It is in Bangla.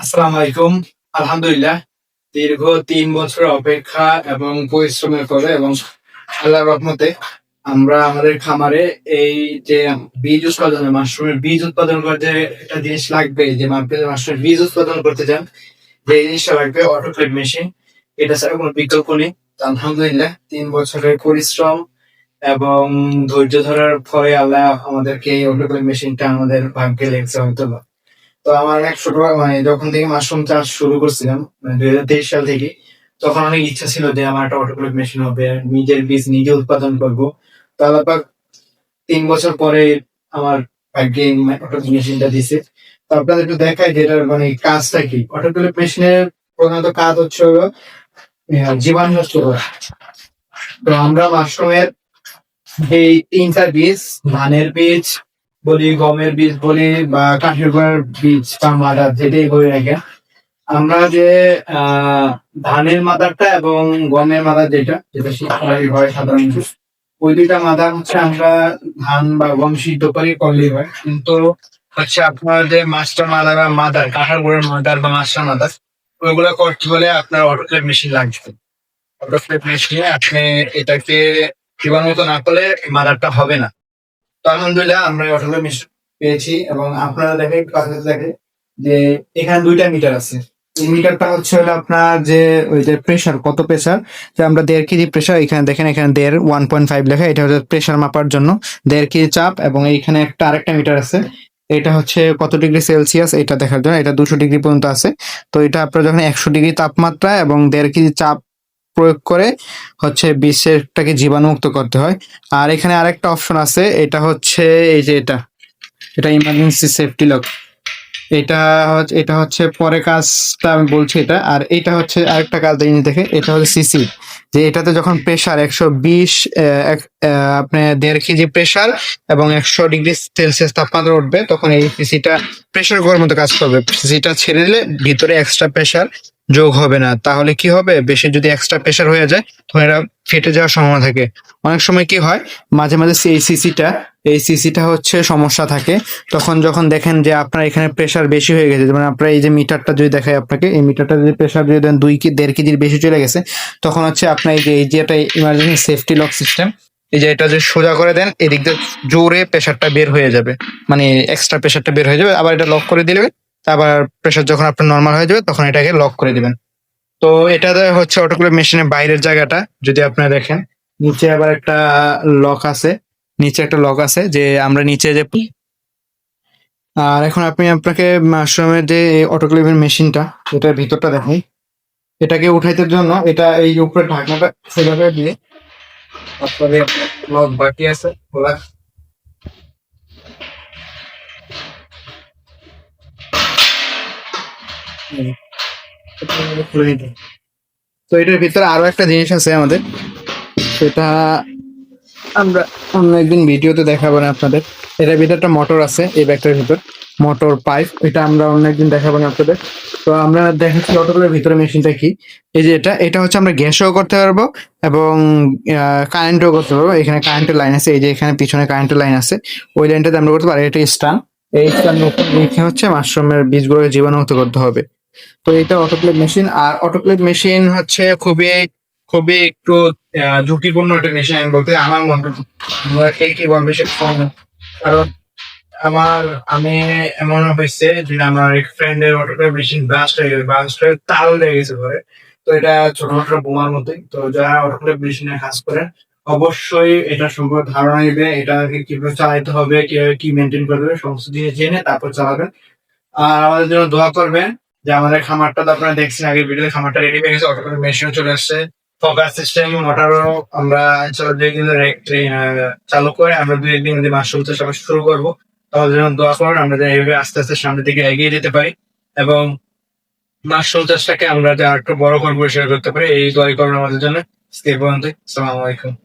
আসসালামু আলাইকুম। আলহামদুলিল্লাহ দীর্ঘ ৩ বছর অপেক্ষা এবং পরিশ্রমের পরে এবং আল্লাহর রহমতে আমরা আমাদের খামারে এই যে বীজ উৎপাদন মাশরুমের বীজ উৎপাদন করতে একটা জিনিস লাগবে যে মাশরুমের বীজ উৎপাদন করতে চান যে জিনিসটা লাগবে অটোক্লেভ মেশিন। এটা ছাড়া কোনো বিকল্প নেই। তো আলহামদুলিল্লাহ ৩ বছরের পরিশ্রম এবং ধৈর্য ধরার ফলে আল্লাহ আমাদেরকে এই অটোক্লেভ মেশিনটা আমাদের ভাগ্যে লেগেছে হয়তো। তো আমার অনেক ছোট যখন থেকে মাশরুম চাষ শুরু করছিলাম 2023 সাল থেকে, তখন অনেক ইচ্ছা ছিল যে আমার একটা অটোক্লেভ মেশিন হবে, নিজের বীজ নিজে উৎপাদন করব। তো আল্লাহ পাক ৩ বছর পরে আমার ভাগ্যে অটোক্লেভ মেশিনটা দিছে। তো আপনাদের একটু দেখাই যে এটার কাজটা কি। অটোক্লেভ মেশিনের প্রধানত কাজ হচ্ছে হলো জীবাণু নষ্ট করা। তো আমরা মাশরুমের এই ৩টা বীজ, ধানের বীজ বলি, গমের বীজ বলি বা কাঠের গোড়ার বীজ বা মাদার যেটাই বলি না কেন, আমরা যে ধানের মাদারটা এবং গমের মাদার যেটা শীতকালে হয় সাধারণত, ওই দুইটা মাদার হচ্ছে আমরা ধান বা গম সিদ্ধ করে করলেই হয়। কিন্তু হচ্ছে আপনার যে মাস্টার মাদার বা মাদার কাঠের গোড়ার মাদার বা মাস্টার মাদার, ওইগুলো করতে হলে আপনার অটোক্লেভ মেশিন লাগবে। অটোক্লেভ মেশিনে আপনি এটাকে জীবাণুমুক্ত না করলে মাদারটা হবে না। তো আলহামদুলিল্লাহ আমরা অটোক্লেভ মেশিন পেয়েছি এবং আপনারা দেখে যে এখানে 2টা মিটার আছে। এই মিটারটা হচ্ছে হলো আপনার যে ওই যে প্রেসার, কত প্রেসার, যে আমরা 1.5 কেজি প্রেসার এখানে দেখেন, এখানে 1.5 লেখা, এটা হচ্ছে প্রেসার মাপার জন্য 1.5 কেজি চাপ। এবং এইখানে আরেকটা মিটার আছে, এটা হচ্ছে কত ডিগ্রি সেলসিয়াস এটা দেখার জন্য, এটা 200 ডিগ্রি পর্যন্ত আছে। তো এটা আপনার যখন 100 ডিগ্রি তাপমাত্রা এবং 1.5 কেজি চাপ প্রয়োগ করে হচ্ছে বিষটাকে জীবাণুমুক্ত করতে হয়। আর এখানে আরেকটা অপশন আছে, এটা হচ্ছে এই যে এটা ইমার্জেন্সি সেফটি লক। এটা হচ্ছে পরে কাজটা আমি বলছি এটা। আর এটা হচ্ছে আরেকটা কাজ জিনিস দেখে, এটা হচ্ছে সিসি, যে এটাতে যখন প্রেসার 120 আপনি 1.5 কেজি প্রেসার এবং 100 ডিগ্রি সেলসিয়াস তাপমাত্রা উঠবে, তখন এই সিসিটা প্রেসার গড়ের মতো কাজ করবে। সিসিটা ছেড়ে দিলে ভিতরে এক্সট্রা প্রেসার যোগ হবে না। তাহলে কি হবে, বেশি যদি এক্সট্রা প্রেসার হয়ে যায় তখন এটা ফেটে যাওয়ার সম্ভাবনা থাকে। অনেক সময় কি হয়, মাঝে মাঝে এই সিসিটা হচ্ছে সমস্যা থাকে। তখন যখন দেখেন যে আপনার এখানে প্রেসার বেশি হয়ে গেছে, যেমন আপনার এই যে মিটারটা যদি দেখায় আপনাকে, এই মিটারটা যদি প্রেসার যদি দেন 1.5 কেজির বেশি চলে গেছে, তখন হচ্ছে আপনার এই যে এটা ইমার্জেন্সি সেফটি লক সিস্টেম, এই যে এটা যে সোজা করে দেন, এদিক দিয়ে জোরে প্রেসারটা বের হয়ে যাবে, মানে এক্সট্রা প্রেসারটা বের হয়ে যাবে। আবার এটা লক করে দিলে আবার প্রেসার যখন আপনার নর্মাল হয়ে যাবে তখন এটাকে লক করে দিবেন। তো এটাতে হচ্ছে অটোক্লেভ মেশিনের বাইরের জায়গাটা যদি আপনারা দেখেন, নিচে আবার একটা লক আছে, যে আমরা নিচে যে। আর এখন আপনাকে মাশরুমের যে অটোক্লেভের মেশিনটা, এটার ভিতরটা দেখাই। এটাকে উঠাইতে জন্য এটা এই উপরে ঢাকনাটা সেভাবে দিয়ে, তারপরে লক বাকি আছে খোলা, খুলে নিতে। তো এটার ভিতরে আরো একটা জিনিস আছে আমাদের, সেটা আমরা অন্য একদিন ভিডিওতে দেখাবো না আপনাদের। এটার ভিতরে একটা মোটর আছে, এই ব্যাগটার ভিতর মোটর পাইপ, এটা আমরা অন্য একদিন দেখাবো না আপনাদের। তো আমরা দেখাচ্ছি অটোগুলোর ভিতরে মেশিনটা কি। এই যে এটা হচ্ছে আমরা গ্যাসও করতে পারবো এবং কারেন্টও করতে পারবো। এখানে কারেন্টের লাইন আছে, এই যে এখানে পিছনে কারেন্টের লাইন আছে, ওই লাইনটাতে আমরা করতে পারি। এটা স্টান, এই স্টান রেখে হচ্ছে মাশরুমের বীজগুলোকে জীবাণুমুক্ত করতে হবে। তো এটা অটোক্লেভ মেশিন। আর অটোক্লেভ মেশিন হচ্ছে খুবই খুবই একটু ঝুঁকিপূর্ণ একটা মেশিন আমি বলতে আমার মনে হয়। আমরা কি বলবে সে কম। কারণ আমি এমন হয়েছে যে আমার এক ফ্রেন্ডের অটোক্লেভ মেশিন ব্লাস্ট হয়ে তাল লেগে গেছে ঘরে। তো এটা ছোটখাটো বোমার মতোই। তো যারা অটোক্লেভ মেশিনে কাজ করে অবশ্যই এটা সম্পর্কে ধারণা নেবে, এটাকে কিভাবে চালাতে হবে, কিভাবে কি মেনটেন করবে, সমস্ত জিনিস জেনে তারপর চালাবেন। আর আমাদের জন্য দোয়া করবেন যে আমাদের খামারটা তো আপনারা দেখছেন আগের ভিডিওতে, খামারটা রেডি হয়ে গেছে, অটোমেটিক মেশিন চলে আসছে, ফোকাস সিস্টেম মোটরও আমরা চালু করে আমরা 2-1 দিন মাশরুম চাষ আবার শুরু করবো। আমাদের জন্য দোয়া করুন, আমরা যেন এইভাবে আস্তে আস্তে সামনের দিকে এগিয়ে যেতে পারি এবং মাশরুম চাষটাকে আমরা যে আরেকটু বড় করে পরিষ্কার করতে পারি, এই দোয়াই করুন আমাদের জন্য। আজকে এই পর্যন্তই। আসসালামু আলাইকুম।